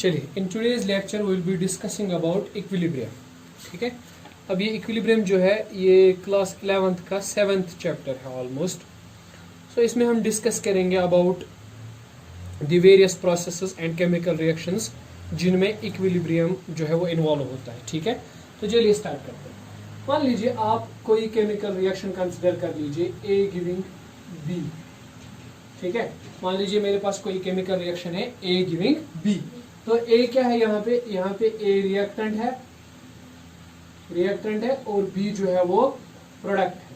चलिए, in today's lecture will be discussing about equilibrium. ठीक है, अब ये इक्विलिब्रियम जो है ये क्लास 11th का 7th चैप्टर है ऑलमोस्ट। सो इसमें हम डिस्कस करेंगे about the various processes and chemical reactions जिनमें इक्विलिब्रियम जो है वो इन्वॉल्व होता है। ठीक है, तो चलिए स्टार्ट करते हैं। मान लीजिए आप कोई केमिकल रिएक्शन कंसिडर कर लीजिए, ए गिविंग बी। ठीक है, मान लीजिए मेरे पास कोई केमिकल रिएक्शन है ए गिविंग बी। तो ए क्या है यहाँ पे ए रिएक्टेंट है और बी जो है वो प्रोडक्ट है।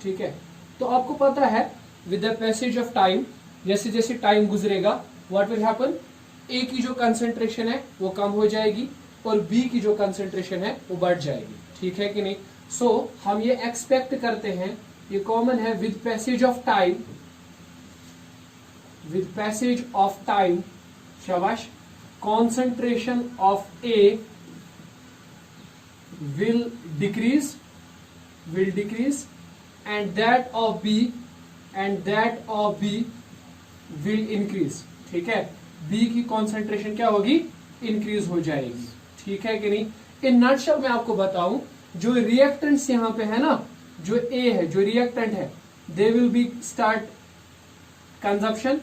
ठीक है, तो आपको पता है with the passage of time, जैसे जैसे टाइम गुजरेगा व्हाट विल हैपन, ए की जो कंसेंट्रेशन है वो कम हो जाएगी और बी की जो कंसेंट्रेशन है वो बढ़ जाएगी। ठीक है कि नहीं? सो हम ये एक्सपेक्ट करते हैं, ये कॉमन है, विद पैसेज ऑफ टाइम, शाबाश, concentration of A will decrease and that of B will increase। ठीक है, B की concentration क्या होगी, increase हो जाएगी। ठीक है कि नहीं? इन नटशल में आपको बताऊं, जो रिएक्टेंट्स यहाँ पे है ना, जो A है, जो रिएक्टेंट है, they will be start consumption,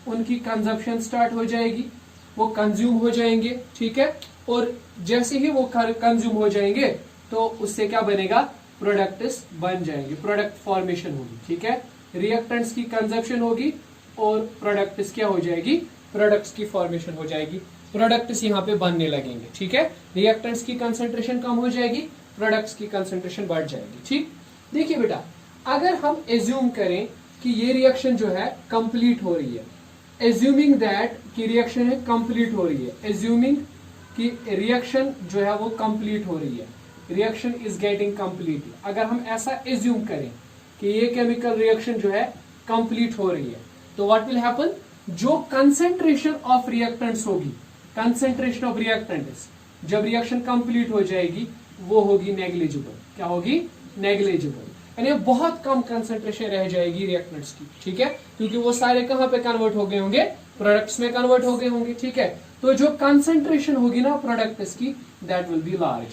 उनकी कंजप्शन स्टार्ट हो जाएगी, वो कंज्यूम हो जाएंगे। ठीक है, और जैसे ही वो कंज्यूम हो जाएंगे तो उससे क्या बनेगा, प्रोडक्ट्स बन जाएंगे, प्रोडक्ट फॉर्मेशन होगी। ठीक है, रिएक्टेंट्स की कंजप्शन होगी और प्रोडक्ट्स क्या हो जाएगी, प्रोडक्ट्स की फॉर्मेशन हो जाएगी, प्रोडक्ट्स यहाँ पे बनने लगेंगे। ठीक है, रिएक्टेंट्स की कंसेंट्रेशन कम हो जाएगी, प्रोडक्ट्स की कंसेंट्रेशन बढ़ जाएगी। ठीक, देखिए बेटा, अगर हम एज्यूम करें कि ये रिएक्शन जो है कंप्लीट हो रही है, एज्यूमिंग दैट कि रिएक्शन है कंप्लीट हो रही है, एज्यूमिंग कि रिएक्शन जो है वो कंप्लीट हो रही है, रिएक्शन इज गेटिंग कंप्लीट। अगर हम ऐसा एज्यूम करें कि ये केमिकल रिएक्शन जो है कंप्लीट हो रही है, तो व्हाट विल हैपन, जो कंसेंट्रेशन ऑफ रिएक्टेंट्स होगी, कंसेंट्रेशन ऑफ रिएक्टेंट्स जब रिएक्शन कंप्लीट हो जाएगी वो होगी नेग्लिजिबल। क्या होगी, नेग्लिजिबल, यानी बहुत कम कंसेंट्रेशन रह जाएगी रिएक्टेंट्स की। ठीक है, क्योंकि वो सारे कहां पे कन्वर्ट हो गए होंगे, प्रोडक्ट्स में कन्वर्ट हो गए होंगे। ठीक है, तो जो कंसेंट्रेशन होगी ना प्रोडक्ट्स की, दैट विल बी लार्ज।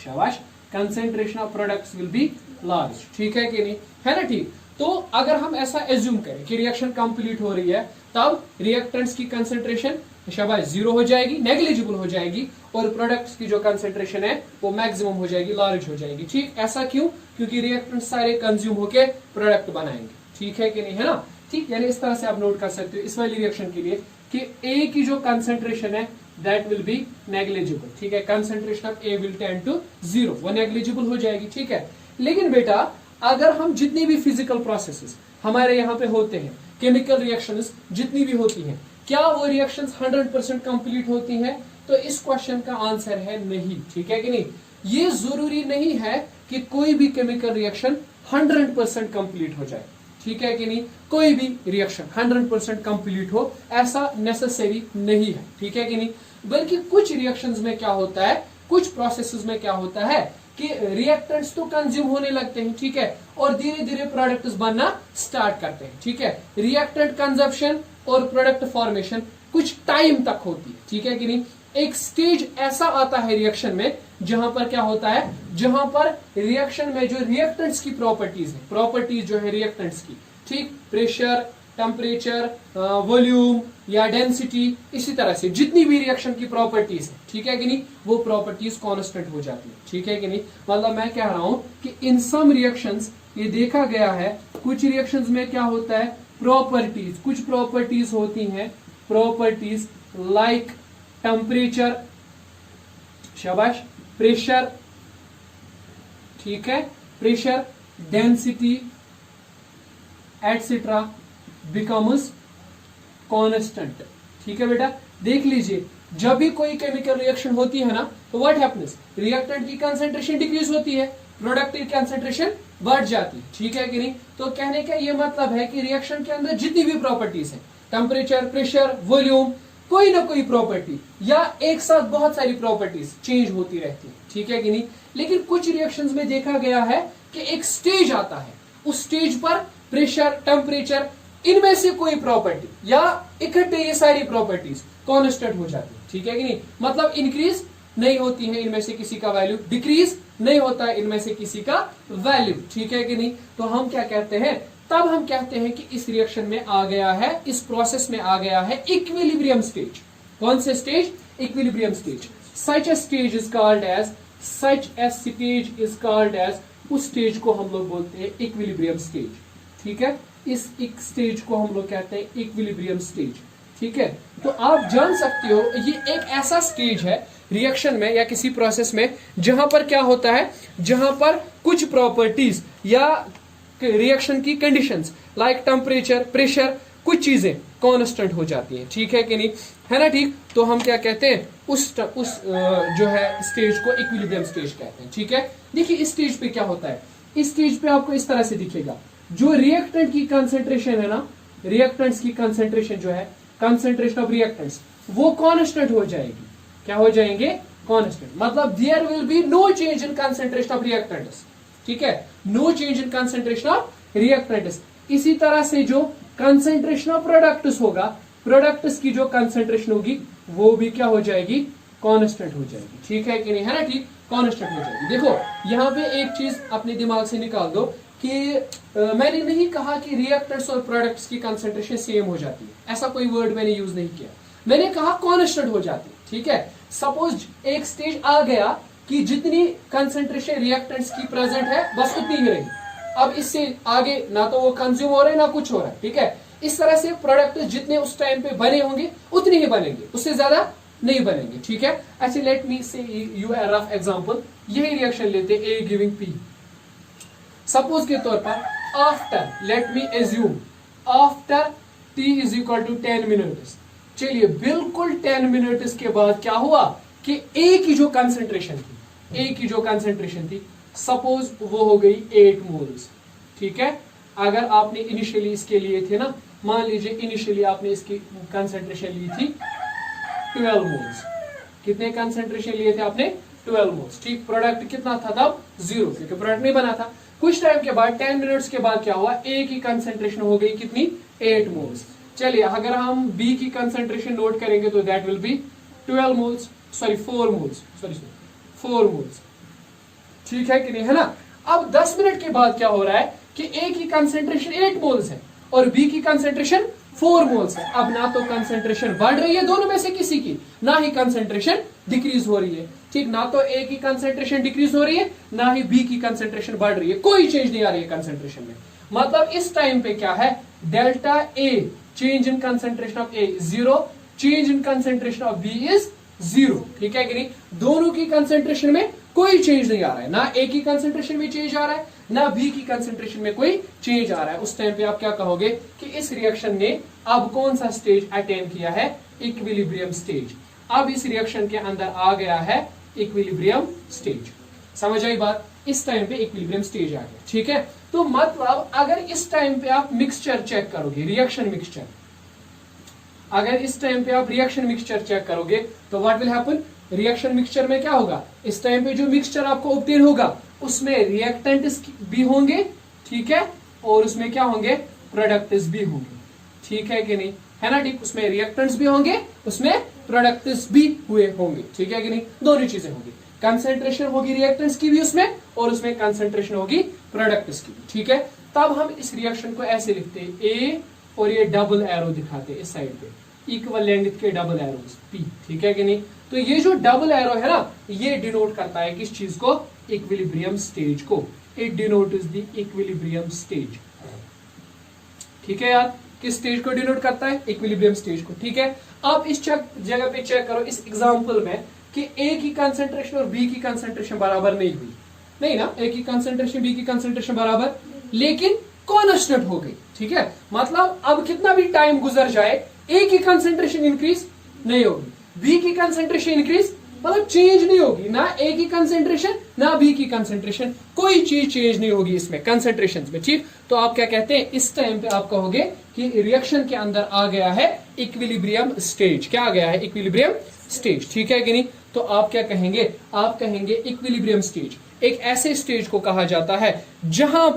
शाबाश, concentration of products will be large. ठीक है कि नहीं, है ना? ठीक, तो अगर हम ऐसा एज्यूम करें कि रिएक्शन कंप्लीट हो रही है, तब रिएक्टेंट्स की कंसेंट्रेशन शाबाश 0 हो जाएगी, नेग्लिजिबल हो जाएगी, और प्रोडक्ट्स की जो कंसेंट्रेशन है वो मैक्सिमम हो जाएगी, लार्ज हो जाएगी। ठीक, ऐसा क्यों? क्योंकि रिएक्टेंट्स सारे कंज्यूम होके प्रोडक्ट बनाएंगे। ठीक है कि नहीं, है ना? ठीक, यानी इस तरह से आप नोट कर सकते हो इस वाली रिएक्शन के लिए कि ए की जो कंसेंट्रेशन है दैट विल बी नेग्लिजिबल। ठीक है, concentration of A will tend to 0, वो नेग्लिजिबल हो जाएगी। ठीक है, लेकिन बेटा अगर हम जितनी भी फिजिकल प्रोसेसेस हमारे यहाँ पे होते हैं, केमिकल रिएक्शंस जितनी भी होती हैं, क्या वो रिएक्शंस 100% कंप्लीट होती हैं? तो इस क्वेश्चन का आंसर है नहीं। ठीक है कि नहीं? ये जरूरी नहीं है कि कोई भी केमिकल रिएक्शन 100% कंप्लीट हो जाए। ठीक है कि नहीं? कोई भी रिएक्शन 100% कंप्लीट हो ऐसा नेसेसरी नहीं है। ठीक है कि नहीं? बल्कि कुछ रिएक्शंस में क्या होता है, कुछ प्रोसेसेस में क्या होता है कि रिएक्टेंट्स तो कंज्यूम होने लगते हैं। ठीक है, और धीरे धीरे प्रोडक्ट्स बनना स्टार्ट करते हैं। ठीक है, रिएक्टेंट कंजप्शन और प्रोडक्ट फॉर्मेशन कुछ टाइम तक होती है। ठीक है कि नहीं? एक स्टेज ऐसा आता है रिएक्शन में जहां पर क्या होता है, जहां पर रिएक्शन में जो रिएक्टेंट्स की प्रॉपर्टीज है, प्रॉपर्टीज जो है रिएक्टेंट्स की, ठीक, प्रेशर, टेम्परेचर, वॉल्यूम या डेंसिटी, इसी तरह से जितनी भी रिएक्शन की प्रॉपर्टीज है, ठीक है कि नहीं, वो प्रॉपर्टीज कांस्टेंट हो जाती है। ठीक है कि नहीं? मतलब मैं कह रहा हूं कि इन सम रिएक्शंस ये देखा गया है, कुछ रिएक्शंस में क्या होता है, प्रॉपर्टीज, कुछ प्रॉपर्टीज होती हैं, प्रॉपर्टीज लाइक टेम्परेचर, शाबाश, प्रेशर, ठीक है, pressure, density etcetera becomes constant. ठीक है बेटा, देख लीजिए, जब भी कोई केमिकल रिएक्शन होती है ना, तो व्हाट हैपन्स, रिएक्टेंट की कंसेंट्रेशन डिक्रीज होती है, प्रोडक्ट की कंसेंट्रेशन बढ़ जाती है। ठीक है कि नहीं? तो कहने का ये मतलब है कि रिएक्शन के अंदर जितनी भी प्रॉपर्टीज है, टेम्परेचर, प्रेशर, वॉल्यूम, कोई ना कोई प्रॉपर्टी या एक साथ बहुत सारी प्रॉपर्टीज चेंज होती रहती है। ठीक है कि नहीं? लेकिन कुछ रिएक्शंस में देखा गया है कि एक स्टेज आता है, उस स्टेज पर प्रेशर, टेम्परेचर इनमें से कोई प्रॉपर्टी या इकट्ठे ये सारी प्रॉपर्टीज कांस्टेंट हो जाती है, ठीक है कि नहीं, मतलब इंक्रीज नहीं होती है इनमें से किसी का वैल्यू, डिक्रीज नहीं होता है इनमें से किसी का वैल्यू, ठीक है कि नहीं। तो हम क्या कहते हैं, तब हम कहते हैं कि इस रिएक्शन में आ गया है, इस प्रोसेस में आ गया है इक्विलिब्रियम स्टेज। कौन से stage? Equilibrium stage. Such a stage is called as, such a stage is called as, उस स्टेज को हम लोग बोलते हैं इक्विलिब्रियम स्टेज, ठीक है। इस एक स्टेज को हम लोग कहते हैं इक्विलिब्रियम स्टेज, ठीक है। तो आप जान सकते हो ये एक ऐसा स्टेज है रिएक्शन में या किसी प्रोसेस में जहां पर क्या होता है, जहां पर कुछ प्रॉपर्टीज या रिएक्शन की कंडीशंस लाइक टेम्परेचर, प्रेशर, कुछ चीजें कांस्टेंट हो जाती हैं, ठीक है कि नहीं, है ना, ठीक। तो हम क्या कहते हैं, उस जो है स्टेज को इक्विलिब्रियम स्टेज कहते हैं, ठीक है। देखिए इस स्टेज पे क्या होता है, इस स्टेज पे आपको इस तरह से दिखेगा, जो रिएक्टेंट की कंसेंट्रेशन है ना, रिएक्टेंट्स की कंसेंट्रेशन जो है, कंसेंट्रेशन ऑफ रिएक्टेंट्स, वो कांस्टेंट हो जाएगी। क्या हो जाएंगे? कांस्टेंट। मतलब there will be no change in concentration of reactants, ठीक है, no change in concentration of reactants. इसी तरह से जो कंसेंट्रेशन ऑफ प्रोडक्ट्स होगा, प्रोडक्ट्स की जो कंसेंट्रेशन होगी वो भी क्या हो जाएगी? कांस्टेंट हो जाएगी, ठीक है कि नहीं, है ना, ठीक, कांस्टेंट हो जाएगी। देखो यहाँ पे एक चीज अपने दिमाग से निकाल दो कि मैंने नहीं कहा कि रिएक्टेंट्स और प्रोडक्ट्स की कंसेंट्रेशन सेम हो जाती है, ऐसा कोई वर्ड मैंने यूज नहीं किया, मैंने कहा कांस्टेंट हो जाती है, ठीक है। सपोज एक स्टेज आ गया कि जितनी कंसेंट्रेशन रिएक्टेंट्स की प्रेजेंट है बस उतनी ही रही, अब इससे आगे ना तो वो कंज्यूम हो रहा है ना कुछ हो रहा है, ठीक है। इस तरह से प्रोडक्ट जितने उस टाइम पे बने होंगे उतने ही बनेंगे, उससे ज्यादा नहीं बनेंगे, ठीक है। अच्छा let me say you a rough example, यही रिएक्शन लेते ए गिविंग पी। सपोज के तौर पर after, let me assume, after T is equal to 10 minutes, चलिए बिल्कुल 10 मिनट्स के बाद क्या हुआ कि ए की जो कंसेंट्रेशन थी, ए की जो कंसेंट्रेशन थी सपोज वो हो गई 8 मोल्स, ठीक है। अगर आपने इनिशियली इसके लिए थे ना, मान लीजिए इनिशियली आपने इसकी कंसेंट्रेशन ली थी 12 मोल्स, कितने कंसेंट्रेशन लिए थे आपने? 12 मोल्स, ठीक। प्रोडक्ट कितना था तब? 0, क्योंकि प्रोडक्ट नहीं बना था। कुछ टाइम के बाद 10 मिनट्स के बाद क्या हुआ, ए की कंसेंट्रेशन हो गई कितनी? 8 मोल्स। चलिए अगर हम बी की कंसेंट्रेशन नोट करेंगे तो that will be 12 moles, sorry 4 moles, sorry 4 moles, ठीक है कि नहीं, है ना। अब 10 मिनट के बाद क्या हो रहा है कि ए की कंसेंट्रेशन 8 मोल्स है और बी की कंसेंट्रेशन 4 मोल्स है। अब ना तो कंसेंट्रेशन बढ़ रही है दोनों में से किसी की, ना ही कंसेंट्रेशन डिक्रीज हो रही है, ठीक। ना तो ए की कंसेंट्रेशन डिक्रीज हो रही है, ना ही बी की कंसेंट्रेशन बढ़ रही है, कोई चेंज नहीं आ रही है कंसेंट्रेशन में। मतलब इस टाइम पे क्या है, delta A change in concentration of A 0, change in concentration of B is 0, ठीक है कि नहीं। दोनों की कंसेंट्रेशन में कोई चेंज नहीं आ रहा है, ना ए की कंसेंट्रेशन में चेंज आ रहा है, ना बी की कंसेंट्रेशन में कोई चेंज आ रहा है। उस टाइम पे आप क्या कहोगे कि इस रिएक्शन ने अब कौन सा स्टेज अटेन किया है? Equilibrium stage. अब इस रिएक्शन के अंदर आ गया है इक्विलिब्रियम स्टेज। समझ आई बात? इस टाइम पे इक्विलिब्रियम स्टेज आ गया, ठीक है। तो मतलब अगर इस टाइम पे आप मिक्सचर चेक करोगे, रिएक्शन मिक्सचर, अगर इस टाइम पे आप रिएक्शन मिक्सचर चेक करोगे तो what will happen? Reaction mixture में क्या होगा, इस टाइम पे जो मिक्सचर आपको ऑब्टेन होगा उसमें रिएक्टेंट्स भी होंगे, ठीक है, और उसमें क्या होंगे? प्रोडक्ट्स भी होंगे, ठीक है कि नहीं, है ना, ठीक। उसमें रिएक्टेंट्स भी होंगे, उसमें प्रोडक्ट्स भी हुए होंगे, ठीक है कि नहीं, दोनों चीजें होंगी। कंसेंट्रेशन होगी रिएक्टेंट्स की भी उसमें और उसमें कंसेंट्रेशन होगी प्रोडक्ट्स की भी, ठीक है। तब हम इस रिएक्शन को ऐसे लिखते हैं, ए और ये डबल एरो दिखाते हैं इस साइड पे, इक्वल लेंथ के डबल एरोस पी, ठीक है कि नहीं। तो ये जो डबल एरो है ना, ये डिनोट करता है किस चीज को? इक्विलिब्रियम स्टेज को। It denotes the equilibrium stage, ठीक है यार। किस स्टेज को डिनोट करता है? इक्विलिब्रियम स्टेज को, ठीक है। आप इस जगह पे चेक करो इस एग्जांपल में कि ए की कंसेंट्रेशन और बी की कंसेंट्रेशन बराबर नहीं हुई, नहीं ना, ए की कंसेंट्रेशन बी की कंसेंट्रेशन बराबर, लेकिन कांस्टेंट हो गई, ठीक है। मतलब अब कितना भी टाइम गुजर जाए ए की कंसेंट्रेशन इंक्रीज नहीं होगी, बी की कंसेंट्रेशन इंक्रीज मतलब चेंज नहीं होगी, ना ए की कंसेंट्रेशन ना बी की कंसेंट्रेशन, कोई चीज चेंज नहीं होगी इसमें कंसेंट्रेशन में, ठीक। तो आप क्या कहते हैं, इस टाइम पे आप कहोगे कि रिएक्शन के अंदर आ गया है इक्विलिब्रियम स्टेज। क्या आ गया है? इक्विलिब्रियम स्टेज, ठीक है कि नहीं। तो आप क्या कहेंगे? आप कहेंगे इक्विलिब्रियम स्टेज एक ऐसे स्टेज को कहा जाता है जहां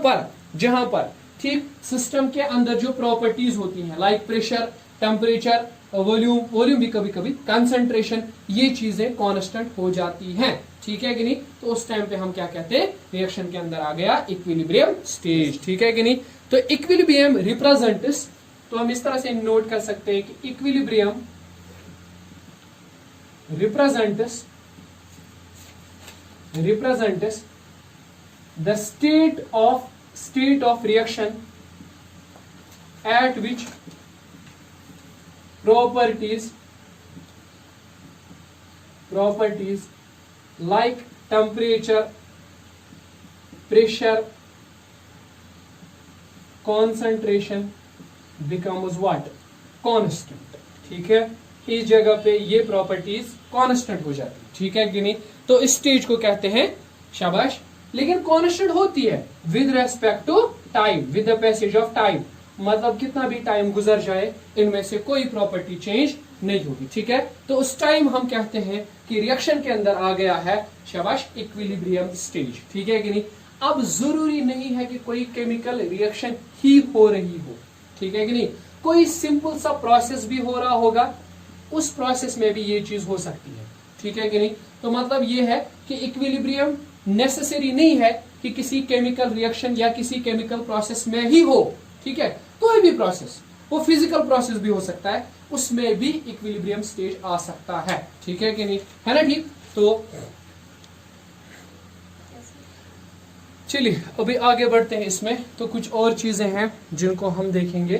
पर ठीक, सिस्टम के अंदर जो प्रॉपर्टीज होती हैं लाइक प्रेशर, टेम्परेचर, वॉल्यूम भी कभी कभी, कंसंट्रेशन, ये चीजें कांस्टेंट हो जाती हैं, ठीक है कि नहीं। तो उस टाइम पे हम क्या कहते हैं, रिएक्शन के अंदर आ गया इक्विलिब्रियम स्टेज, ठीक है कि नहीं। तो इक्विलिब्रियम रिप्रेजेंट्स, तो हम इस तरह से नोट कर सकते हैं कि equilibrium represents the state of reaction at which properties like temperature, pressure, concentration becomes what? Constant, ठीक है। इस जगह पे ये प्रॉपर्टीज कांस्टेंट हो जाती है, ठीक है कि नहीं। तो इस स्टेज को कहते हैं, शाबाश, लेकिन कांस्टेंट होती है with respect to time, with the passage of time, मतलब कितना भी टाइम गुजर जाए इनमें से कोई प्रॉपर्टी चेंज नहीं होगी, ठीक है। तो उस टाइम हम कहते हैं कि रिएक्शन के अंदर आ गया है, शाबाश, इक्विलिब्रियम स्टेज, ठीक है कि नहीं। अब जरूरी नहीं है कि कोई केमिकल रिएक्शन ही हो रही हो, ठीक है कि नहीं, कोई सिंपल सा प्रोसेस भी हो रहा होगा, उस प्रोसेस में भी ये चीज हो सकती है, ठीक है कि नहीं। तो मतलब ये है कि इक्विलिब्रियम नेसेसरी नहीं है कि किसी केमिकल रिएक्शन या किसी केमिकल प्रोसेस में ही हो, ठीक है। कोई भी प्रोसेस, वो फिजिकल प्रोसेस भी हो सकता है, उसमें भी इक्विलिब्रियम स्टेज आ सकता है, ठीक है कि नहीं, है ना, ठीक। तो चलिए अभी आगे बढ़ते हैं इसमें। तो कुछ और चीजें हैं जिनको हम देखेंगे,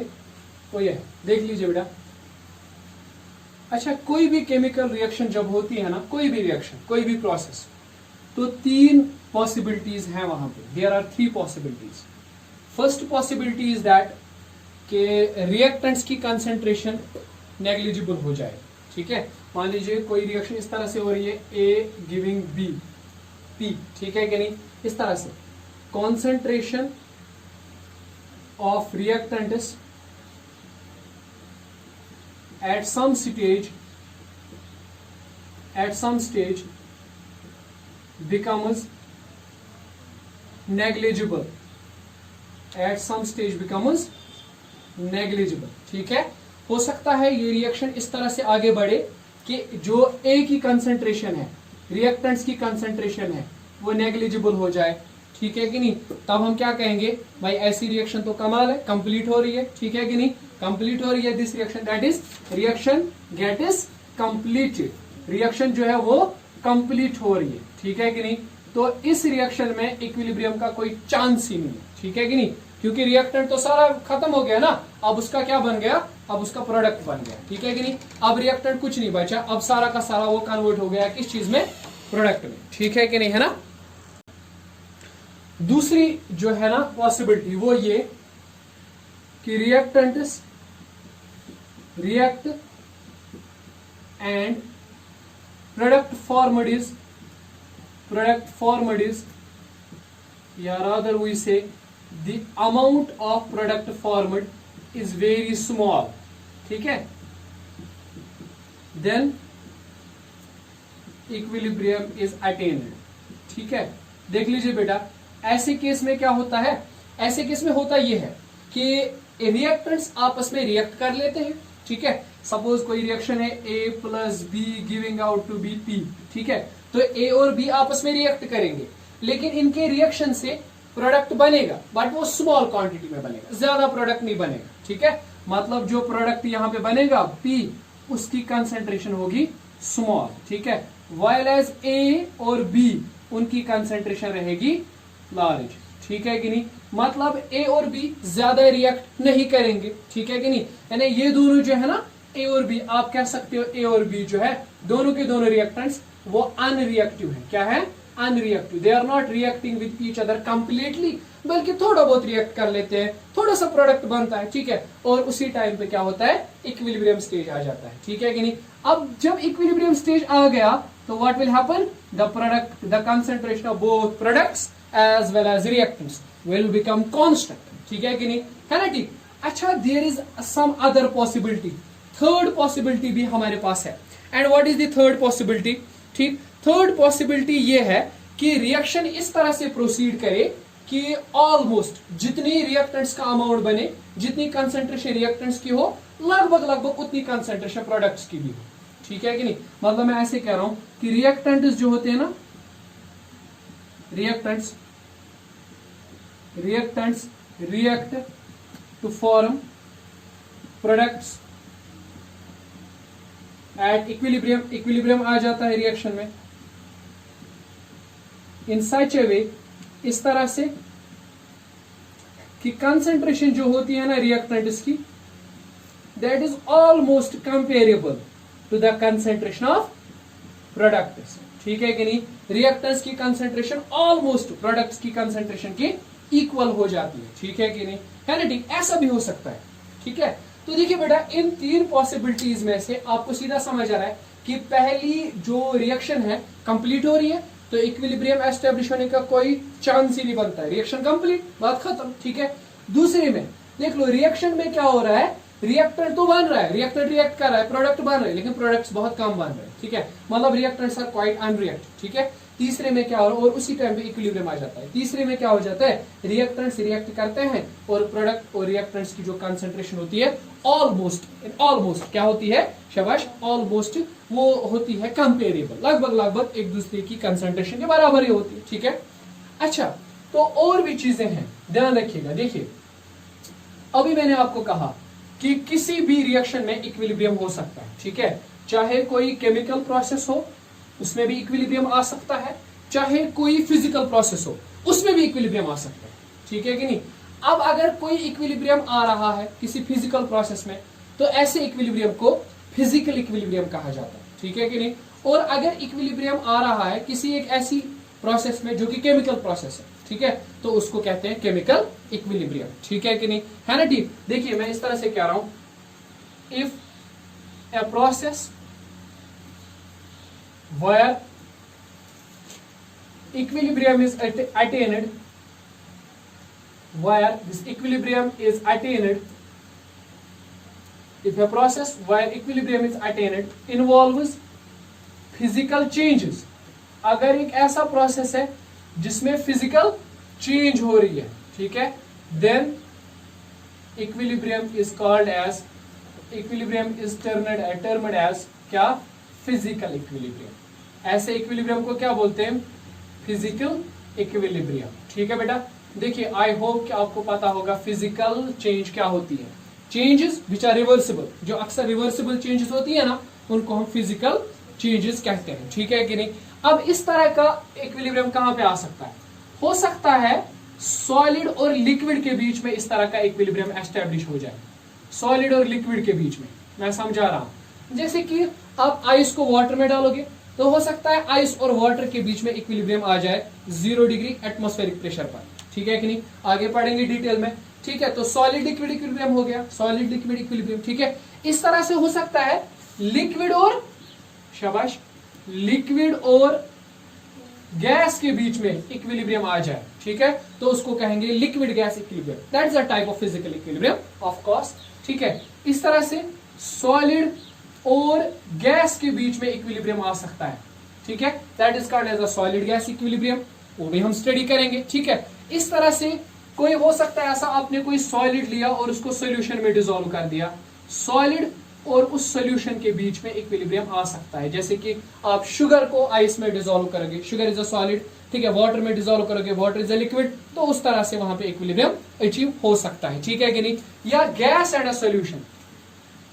तो ये देख लीजिए बेटा। अच्छा, कोई भी केमिकल रिएक्शन जब होती है ना, कोई भी रिएक्शन, कोई भी प्रोसेस, तो 3 पॉसिबिलिटीज हैं वहां पे। There are 3 possibilities. First possibility is that के रिएक्टेंट्स की कंसेंट्रेशन नेग्लिजिबल हो जाए, ठीक है। मान लीजिए कोई रिएक्शन इस तरह से हो रही है, ए गिविंग बी, पी, ठीक है कि नहीं, इस तरह से concentration of reactants at some stage becomes negligible, at some stage becomes negligible, ठीक है। हो सकता है ये रिएक्शन इस तरह से आगे बढ़े कि जो ए की कंसेंट्रेशन है, रिएक्टेंट्स की कंसेंट्रेशन है, वो नेग्लिजिबल हो जाए, ठीक है कि नहीं। तब हम क्या कहेंगे, भाई ऐसी रिएक्शन तो कमाल है, कंप्लीट हो रही है, ठीक है कि नहीं, कंप्लीट हो रही है। This reaction, that is reaction get is completed, reaction जो है वो कंप्लीट हो रही है, ठीक है कि नहीं। तो इस रिएक्शन में इक्विलिब्रियम का कोई चांस ही नहीं है, ठीक है कि नहीं, क्योंकि रिएक्टेंट तो सारा खत्म हो गया ना, अब उसका क्या बन गया, अब उसका प्रोडक्ट बन गया, ठीक है कि नहीं। अब रिएक्टेंट कुछ नहीं बचा, अब सारा का सारा वो कन्वर्ट हो गया किस चीज में, प्रोडक्ट में, ठीक है कि नहीं, है ना। दूसरी जो है ना पॉसिबिलिटी, वो ये कि reactants react and product formed is या rather we say the amount of product formed is very small, ठीक है, then equilibrium is attained, ठीक है। देख लीजिए बेटा, ऐसे केस में क्या होता है, ऐसे केस में होता यह है कि रिएक्टेंट्स आपस में रिएक्ट कर लेते हैं, ठीक है। सपोज कोई रिएक्शन है A plus B giving out to B P, ठीक है। तो A और B आपस में रिएक्ट करेंगे, लेकिन इनके रिएक्शन से प्रोडक्ट बनेगा, बट वो स्मॉल क्वांटिटी में बनेगा, ज्यादा प्रोडक्ट नहीं बनेगा, ठीक है। मतलब जो प्रोडक्ट यहाँ पे बनेगा P, उसकी कंसेंट्रेशन होगी स्मॉल, ठीक है। वाइल एज A और B, उनकी कंसेंट्रेशन रहेगी लार्ज, ठीक है कि नहीं। मतलब ए और बी ज्यादा रिएक्ट नहीं करेंगे, ठीक है कि नहीं, यानी ये दोनों जो है ना, ए और बी, आप कह सकते हो ए और बी जो है दोनों के दोनों रिएक्टेंट्स वो अनरिएक्टिव है। क्या है, unreactive, they are not reacting with each other completely, बल्कि थोड़ा बहुत रिएक्ट कर लेते हैं, थोड़ा सा प्रोडक्ट बनता है, ठीक है। और उसी टाइम पे क्या होता है, इक्विलिब्रियम स्टेज आ जाता है, ठीक है कि नहीं। अब जब इक्विलिब्रियम स्टेज आ गया तो what will happen, the product, the concentration of both products as well as reactants will become constant, ठीक है कि नहीं, है ना, ठीक। अच्छा, there is some other possibility, third possibility भी हमारे पास है। And what is the third possibility, ठीक। थर्ड पॉसिबिलिटी ये है कि रिएक्शन इस तरह से प्रोसीड करे कि ऑलमोस्ट जितनी रिएक्टेंट्स का अमाउंट बने, जितनी कंसेंट्रेशन रिएक्टेंट्स की हो, लगभग उतनी कंसेंट्रेशन प्रोडक्ट्स की भी हो। ठीक है कि नहीं? मतलब मैं ऐसे कह रहा हूं कि रिएक्टेंट्स जो होते हैं ना, reactants react to form products at equilibrium आ जाता है रिएक्शन में इन सच ए वे, इस तरह से कि कंसेंट्रेशन जो होती है ना रिएक्टेंट्स की, that is almost comparable to the concentration of products. ठीक है कि नहीं? रिएक्टेंट्स की कंसेंट्रेशन ऑलमोस्ट प्रोडक्ट्स की कंसेंट्रेशन के इक्वल हो जाती है। ठीक है कि नहीं? है ना? ठीक, ऐसा भी हो सकता है। ठीक है, तो देखिए बेटा, इन 3 पॉसिबिलिटीज में से आपको सीधा समझ आ रहा है कि पहली जो रिएक्शन है कंप्लीट हो रही है, तो इक्विलिब्रियम एस्टेब्लिश होने का कोई चांस ही नहीं बनता है, रिएक्शन कंप्लीट, बात खत्म। ठीक है, दूसरे में देख लो, रिएक्शन में क्या हो रहा है, रिएक्टेंट तो बन रहा है, रिएक्टेंट रिएक्ट कर रहा है, प्रोडक्ट बन रहे हैं, लेकिन प्रोडक्ट्स बहुत कम बन रहे हैं। ठीक है, मतलब रिएक्टेंट्स आर क्वाइट अनरिएक्ट। ठीक है, तीसरे में क्या हो रहा है, और उसी टाइम पे इक्विलिब्रियम आ जाता है। तीसरे में क्या हो जाता है, रिएक्टेंट्स रिएक्ट करते हैं और प्रोडक्ट और रिएक्टेंट्स की जो कंसेंट्रेशन होती है ऑलमोस्ट क्या होती है, शाबाश, ऑलमोस्ट वो होती है कंपेरेबल, लगभग एक दूसरे की कंसेंट्रेशन के बराबर ही होती है। ठीक है, अच्छा, तो और भी चीजें हैं, ध्यान रखिएगा। देखिए, अभी मैंने आपको कहा कि किसी भी रिएक्शन में इक्विलिब्रियम हो सकता है। ठीक है, चाहे कोई केमिकल प्रोसेस हो, उसमें भी इक्विलिब्रियम आ सकता है, चाहे कोई फिजिकल प्रोसेस हो, उसमें भी इक्विलिब्रियम आ सकता है। ठीक है कि नहीं? अब अगर कोई इक्विलिब्रियम आ रहा है किसी फिजिकल प्रोसेस में, तो ऐसे इक्विलिब्रियम को फिजिकल इक्विलिब्रियम कहा जाता है। ठीक है कि नहीं? और अगर इक्विलिब्रियम आ रहा है किसी एक ऐसी प्रोसेस में जो कि केमिकल प्रोसेस है, ठीक है, तो उसको कहते हैं केमिकल इक्विलिब्रियम। ठीक है कि नहीं? है ना? ठीक, देखिए मैं इस तरह से कह रहा हूं, if a process where equilibrium is attained, where this equilibrium is attained, if a process where equilibrium is attained involves physical changes, अगर एक ऐसा प्रोसेस है जिसमें फिजिकल चेंज हो रही है, ठीक है, then equilibrium is termed as क्या, फिजिकल इक्विलिब्रियम। ऐसे इक्विलिब्रियम को क्या बोलते हैं, फिजिकल इक्विलिब्रियम। ठीक है बेटा, देखिए आई होप कि आपको पता होगा फिजिकल चेंज क्या होती है, चेंजेस विच आर रिवर्सिबल, जो अक्सर रिवर्सिबल चेंजेस होती है ना, उनको हम फिजिकल चेंजेस कहते हैं। ठीक है कि नहीं? अब इस तरह का इक्विलिब्रियम कहां पे आ सकता है, हो सकता है सॉलिड और लिक्विड के बीच में इस तरह का इक्विलिब्रियम एस्टेब्लिश हो जाए, सॉलिड और लिक्विड के बीच में। मैं समझा रहा हूं, जैसे कि आप आइस को वाटर में डालोगे, तो हो सकता है आइस और वाटर के बीच में इक्विलिब्रियम आ जाए 0 डिग्री एटमॉस्फेरिक प्रेशर पर। ठीक है कि नहीं? आगे पढ़ेंगे डिटेल में। ठीक है, तो सॉलिड लिक्विड इक्विलिब्रियम हो गया, सॉलिड लिक्विड इक्विलिब्रियम। ठीक है, इस तरह से हो सकता है लिक्विड और, शाबाश, लिक्विड और गैस के बीच में इक्विलिब्रियम आ जाए। ठीक है, तो उसको कहेंगे liquid gas equilibrium, that is a type of physical equilibrium of course. ठीक है, इस तरह से सॉलिड और गैस के बीच में इक्विलिब्रियम आ सकता है। ठीक है, that is called as a solid gas equilibrium, वो भी हम स्टडी करेंगे। ठीक है, इस तरह से कोई हो सकता है ऐसा, आपने कोई सॉलिड लिया और उसको सॉल्यूशन में डिसॉल्व कर दिया, सॉलिड और उस सॉल्यूशन के बीच में इक्विलिब्रियम आ सकता है। जैसे कि आप शुगर को आइस में डिसॉल्व करोगे, शुगर इज अ सॉलिड, ठीक है, वाटर में डिसॉल्व करोगे, वाटर इज अ लिक्विड, तो उस तरह से वहां पे इक्विलिब्रियम अचीव हो सकता है। ठीक है कि नहीं? या gas and a solution,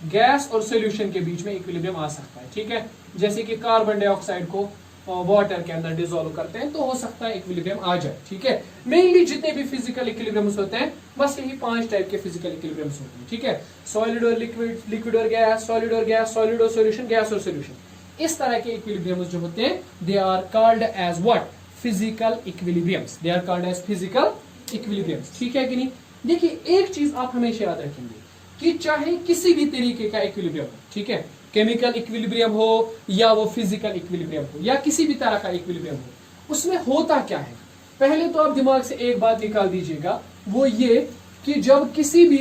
gas और सॉल्यूशन के बीच में इक्विलिब्रियम आ सकता है। ठीक है, जैसे कि कार्बन डाइऑक्साइड को वाटर के अंदर डिसॉल्व करते हैं, तो हो सकता है इक्विलिब्रियम आ जाए। ठीक है, मेनली जितने भी फिजिकल इक्विलिब्रियम्स होते हैं, बस यही 5 टाइप के फिजिकल इक्विलिब्रियम्स होते हैं। ठीक है, सॉलिड और लिक्विड, लिक्विड और गैस, सॉलिड और गैस, सॉलिड और सॉल्यूशन, गैस और सॉल्यूशन। इस तरह के इक्विलिब्रियम्स जो होते हैं, they are called as what, physical equilibriums, they are called as physical equilibriums. ठीक है कि नहीं? देखिए एक चीज आप हमेशा याद रखेंगे कि चाहे किसी भी तरीके का इक्विलिब्रियम हो, ठीक है, केमिकल इक्विलिब्रियम हो या वो फिजिकल इक्विलिब्रियम हो या किसी भी तरह का इक्विलिब्रियम हो, उसमें होता क्या है, पहले तो आप दिमाग से एक बात निकाल दीजिएगा, वो ये कि जब किसी भी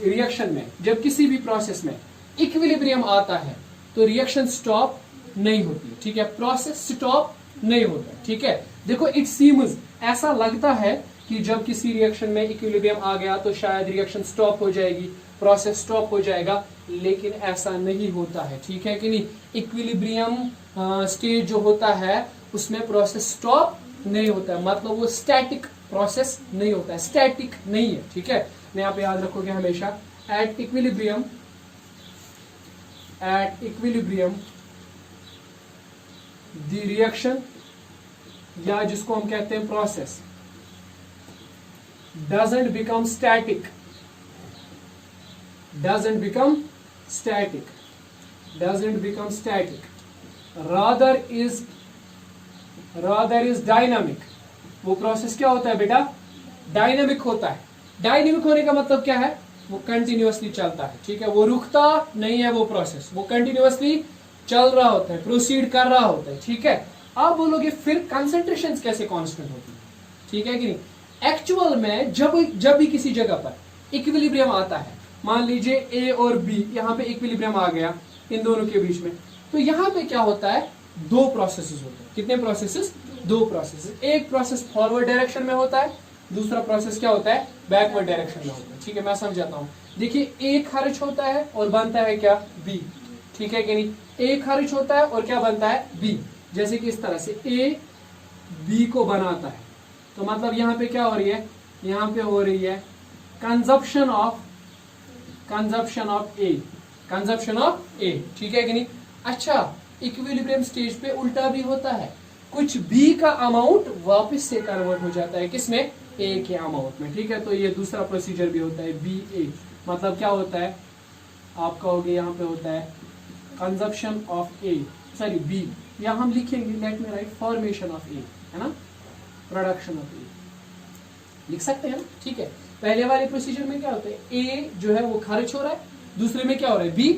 रिएक्शन में, जब किसी भी प्रोसेस में इक्विलिब्रियम आता है, तो रिएक्शन स्टॉप नहीं होती है। ठीक है, प्रोसेस स्टॉप नहीं होता। ठीक है, देखो इट सीम्स, ऐसा लगता है कि जब किसी रिएक्शन में इक्विलिब्रियम आ गया तो शायद रिएक्शन स्टॉप हो जाएगी, प्रोसेस स्टॉप हो जाएगा, लेकिन ऐसा नहीं होता है, ठीक है कि नहीं। इक्विलिब्रियम स्टेज जो होता है उसमें प्रोसेस स्टॉप नहीं होता है, मतलब वो स्टैटिक प्रोसेस नहीं होता है, स्टैटिक नहीं है, ठीक है। यहाँ पे याद रखोगे हमेशा, एट इक्विलिब्रियम द रिएक्शन, या जिसको हम कहते हैं process, doesn't become static, rather is dynamic। वो प्रोसेस क्या होता है बेटा, डायनामिक होता है। डायनामिक होने का मतलब क्या है, वो कंटिन्यूअसली चलता है, ठीक है, वो रुकता नहीं है, वो प्रोसेस वो कंटिन्यूअसली चल रहा होता है, प्रोसीड कर रहा होता है, ठीक है। आप बोलोगे फिर कंसंट्रेशन कैसे कांस्टेंट होती है, ठीक है कि नहीं। एक्चुअल में जब भी किसी जगह पर इक्विलिब्रियम आता है, मान लीजिए ए और बी, यहाँ पे इक्विलिब्रियम आ गया इन दोनों के बीच में, तो यहाँ पे क्या होता है, दो प्रोसेसेस होते हैं। कितने प्रोसेसेस, दो प्रोसेसेस। एक प्रोसेस फॉरवर्ड डायरेक्शन में होता है, दूसरा प्रोसेस क्या होता है, बैकवर्ड डायरेक्शन में होता है, ठीक है। मैं समझाता हूँ, देखिए ए खारिज होता है और बनता है क्या, बी, ठीक है कि नहीं। ए खारिज होता है और क्या बनता है, बी। जैसे कि इस तरह से ए बी को बनाता है, तो मतलब यहाँ पे क्या हो रही है, यहाँ पे हो रही है कंजप्शन ऑफ ए, ठीक है कि नहीं। अच्छा, इक्विलिब्रियम स्टेज पे उल्टा भी होता है, कुछ बी का अमाउंट वापस से कन्वर्ट हो जाता है किसमें, ए के अमाउंट में, ठीक है। तो ये दूसरा प्रोसीजर भी होता है, बी ए, मतलब क्या होता है, आप कहोगे यहाँ पे होता है consumption of A, sorry B, या हम लिखेंगे, let me write formation of A, है ना, प्रोडक्शन ऑफ ए लिख सकते हैं, ठीक है। पहले वाले प्रोसीजर में क्या होता है, ए जो है वो खारिज हो रहा है, दूसरे में क्या हो रहा है, बी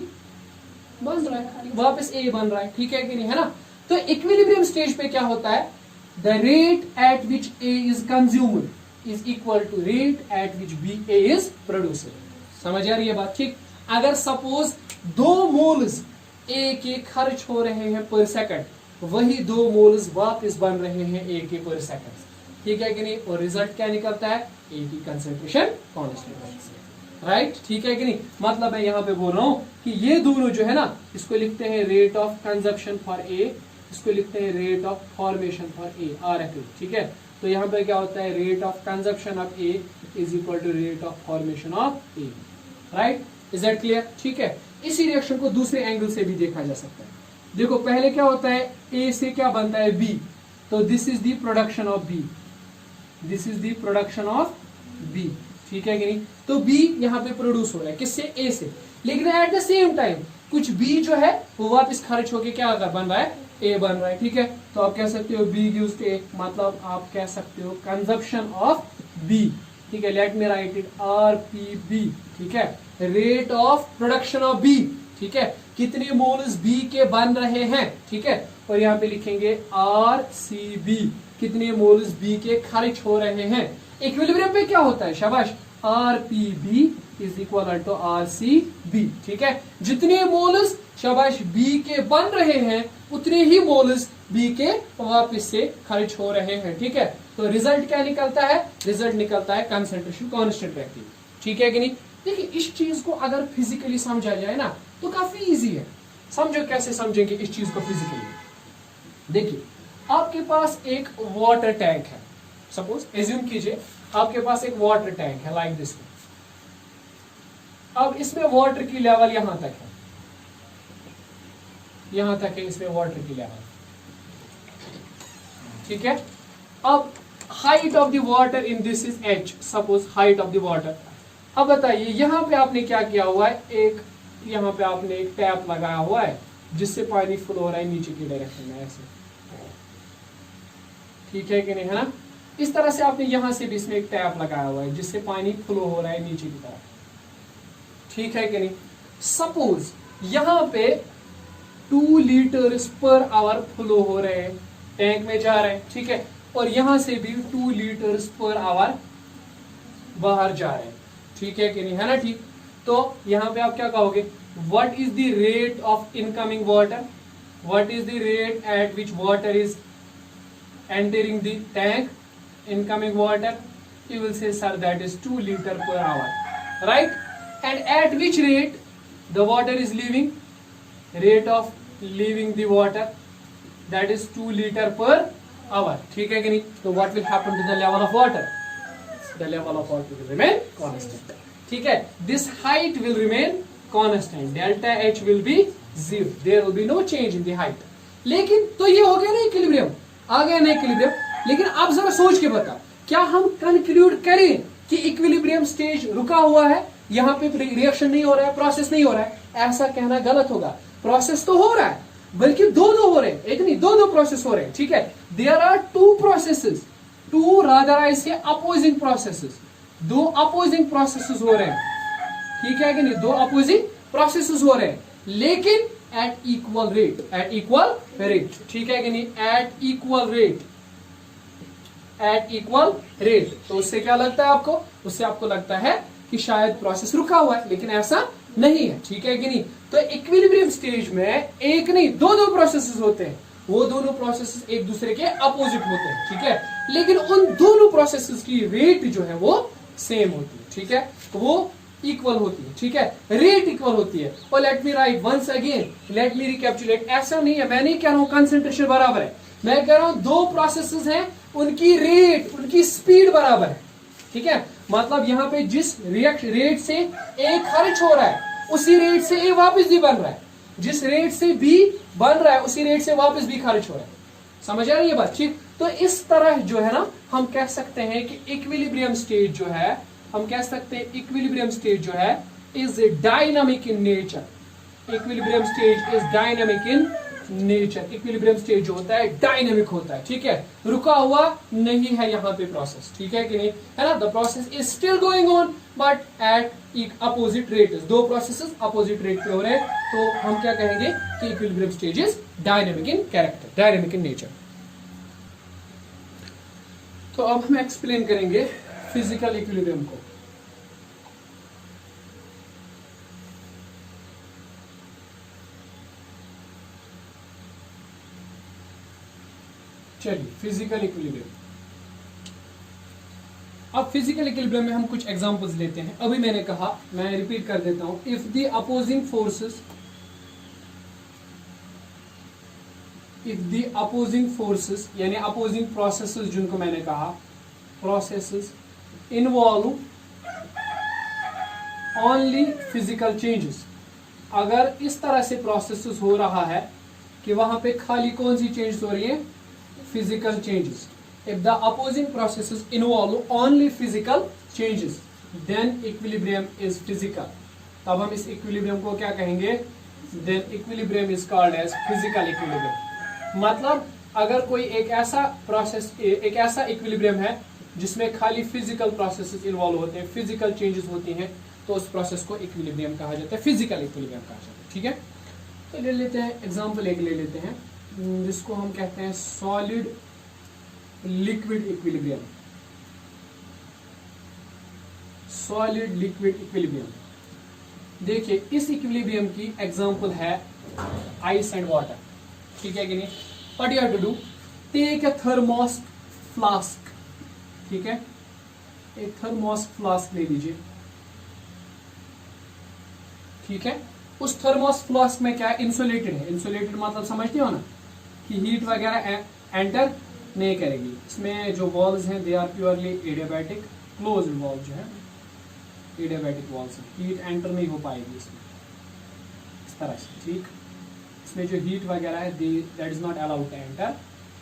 बन रहा है, वापस ए बन रहा है, ठीक है कि नहीं, है ना। तो इक्विलिब्रियम स्टेज पे क्या होता है, the rate at which A is consumed is equal to rate at which B A is produced. समझ आ रही है बात, ठीक। अगर सपोज 2 मोल्स ए के खर्च हो रहे हैं पर सेकंड, वही 2 मोल्स वापस बन रहे हैं ए के पर सेकंड, ठीक है कि नहीं। और रिजल्ट क्या निकलता है, ए की कंसंट्रेशन कांस्टेंट, राइट, ठीक है कि नहीं। मतलब मैं यहाँ पे बोल रहा हूं कि ये दोनों जो है ना, इसको लिखते हैं rate of consumption for A, इसको लिखते हैं rate of formation for A, RFA, ठीक है। तो यहाँ पे क्या होता है, rate of consumption of A is equal to rate of formation of A, right, is that clear, ठीक है। इसी रिएक्शन को दूसरे एंगल से भी देखा जा सकता है। देखो पहले क्या होता है, ए से क्या बनता है, बी, तो this is the production of B, this is the production of B, ठीक है कि नहीं। तो बी यहाँ पे प्रोड्यूस हो रहा है किससे, ए से, लेकिन एट द सेम टाइम कुछ बी जो है वो वापस खर्च होके क्या बन रहा है, ए बन रहा है, ठीक है। तो आप कह सकते हो बी गिव्स ए, मतलब आप कह सकते हो कंजप्शन ऑफ बी, ठीक है। Let me write it, RPB, ठीक है, rate of production of B, ठीक है, कितने मोल्स बी के बन रहे हैं, ठीक है। और यहाँ पे लिखेंगे RCB, कितने मोल्स बी के खर्च हो रहे हैं। इक्विलिब्रियम पे क्या होता है, शाबाश, RPB is equal to RCB, ठीक है। जितने मोल्स शाबाश बी के बन रहे हैं, उतने ही मोल्स बी के वापस से खर्च हो रहे हैं, ठीक है। तो रिजल्ट क्या निकलता है, रिजल्ट निकलता है कंसंट्रेशन कांस्टेंट रहती है, ठीक है कि नहीं। देखिए इस चीज को अगर फिजिकली समझा जाए ना तो काफी इजी है। समझो कैसे समझेंगे इस चीज को फिजिकली। देखिए आपके पास एक वाटर टैंक है, सपोज एज्यूम कीजिए आपके पास एक वाटर टैंक है लाइक दिस। अब इसमें वाटर की लेवल यहां तक है, यहां तक है इसमें वाटर की लेवल, ठीक है। अब height of the water in this is h, suppose height of the water. अब बताइए यहां पे आपने क्या किया हुआ है, एक यहां पे आपने एक टैप लगाया हुआ है जिससे पानी फ्लो हो रहा है नीचे की डायरेक्शन में ऐसे, ठीक है कि नहीं, है ना। इस तरह से आपने यहां से भी इसमें एक टैप लगाया हुआ है जिससे पानी फ्लो हो रहा है नीचे की तरफ, ठीक है कि नहीं। सपोज यहां पे 2 लीटर्स पर आवर फ्लो हो रहे हैं, टैंक में जा रहे हैं, ठीक है। और यहां से भी 2 लीटर्स पर आवर बाहर जा रहे हैं, ठीक है कि नहीं, है ना, ठीक। तो यहां पे आप क्या कहोगे, what is the rate of incoming water, what is the rate at which water is entering the tank, incoming water you will say, sir, that is 2 liter per hour, right? And at which rate the water is leaving? Rate of leaving the water, that is 2 liter per hour. ठीक है कि नहीं? So what will happen to the level of water? The level of water will remain constant. ठीक है? This height will remain constant. Delta H will be 0. There will be no change in the height. लेकिन तो ये हो गया ना equilibrium, आ गया ना इक्विलिब्रियम. लेकिन अब जरा सोच के बता, क्या हम कंक्लूड करें कि इक्विलिब्रियम स्टेज रुका हुआ है, यहाँ पे रिएक्शन नहीं हो रहा है, प्रोसेस नहीं हो रहा है? ऐसा कहना गलत होगा. प्रोसेस तो हो रहा है, बल्कि दो हो रहे हैं, एक नहीं दो प्रोसेस हो रहे हैं. ठीक है? There are 2 processes, 2 rather I say opposing processes. 2 opposing processes हो रहे हैं. ठीक है कि नहीं? 2 अपोजिंग प्रोसेसेस हो रहे हैं, लेकिन at equal rate. At equal rate. ठीक है कि नहीं? At equal rate. At equal rate. तो उससे क्या लगता है आपको? उससे आपको लगता है कि शायद प्रोसेस रुका हुआ है, लेकिन ऐसा नहीं है. ठीक है कि नहीं? तो इक्विलिब्रियम स्टेज में एक नहीं दो प्रोसेसेस होते हैं. वो दोनों प्रोसेसेस एक दूसरे के अपोजिट होते हैं. ठीक है? लेकिन उन दोनों प्रोसेसेस की रेट जो है वो सेम होती है. ठीक है? तो वो इक्वल होती है. ठीक है? रेट इक्वल होती है. और let me write once again, let me recapitulate. ऐसा नहीं है, मैं नहीं कह रहा हूं कंसंट्रेशन बराबर है, मैं कह रहा हूं 2 प्रोसेसेस हैं, उनकी रेट, उनकी स्पीड बराबर है. ठीक है? मतलब यहाँ पे जिस रेट से ए खर्च हो रहा है, उसी रेट से ए वापस भी बन रहा है. जिस रेट से बी बन रहा है, उसी रेट से वापस भी खर्च हो रहा है. समझ आ रही है बात? ठीक. तो इस तरह जो है ना, हम कह सकते हैं कि इक्विलिब्रियम स्टेज जो है, हम कह सकते हैं इक्विलिब्रियम स्टेज जो है is dynamic in nature. Equilibrium stage is dynamic in nature. Equilibrium stage जो होता है डायनामिक होता है. ठीक है? रुका हुआ नहीं है यहाँ पे प्रोसेस. ठीक है कि नहीं? है ना? The process is still going on but at opposite rate. 2 processes opposite rate पे हो रहे हैं, तो हम क्या कहेंगे कि equilibrium stage is dynamic in character, dynamic in nature. तो अब हम एक्सप्लेन करेंगे फिजिकल इक्विलिब्रियम को. चलिए, फिजिकल इक्विलिब्रियम. अब फिजिकल इक्विलिब्रियम में हम कुछ एग्जांपल्स लेते हैं. अभी मैंने कहा, मैं रिपीट कर देता हूं. इफ द अपोजिंग फोर्सेस यानी अपोजिंग प्रोसेसेस, जिनको मैंने कहा processes involve only physical changes. अगर इस तरह से प्रोसेसेस हो रहा है कि वहां पे खाली कौन सी चेंजेस हो रही है? Physical changes. If the opposing processes involve only physical changes, then equilibrium is physical. तब हम इस equilibrium को क्या कहेंगे? Then equilibrium is called as physical equilibrium. मतलब अगर कोई एक ऐसा equilibrium है जिसमें खाली physical processes involve होते हैं, physical changes होती हैं, तो उस process को equilibrium कहा जाता है, physical equilibrium कहा जाता है. ठीक है? तो ले लेते हैं एग्जाम्पल, एक ले लेते हैं जिसको हम कहते हैं solid liquid equilibrium. Solid liquid equilibrium. देखिए, इस इक्विलिब्रियम की एग्जांपल है आइस एंड वाटर. ठीक है कि नहीं? What you have to do? Take a thermos flask. ठीक है? एक थर्मोस फ्लास्क ले लीजिए. ठीक है? उस थर्मोस फ्लास्क में क्या है? इंसुलेटेड है. इंसुलेटेड मतलब समझते हो ना कि हीट वगैरह एंटर नहीं करेगी. इसमें जो वॉल्स हैं they are purely adiabatic. Close wall जो है एडियाबैटिक वॉल्स हैं, हीट एंटर नहीं हो पाएगी इसमें इस तरह से. ठीक? इसमें जो हीट वगैरह है that is not allowed to enter.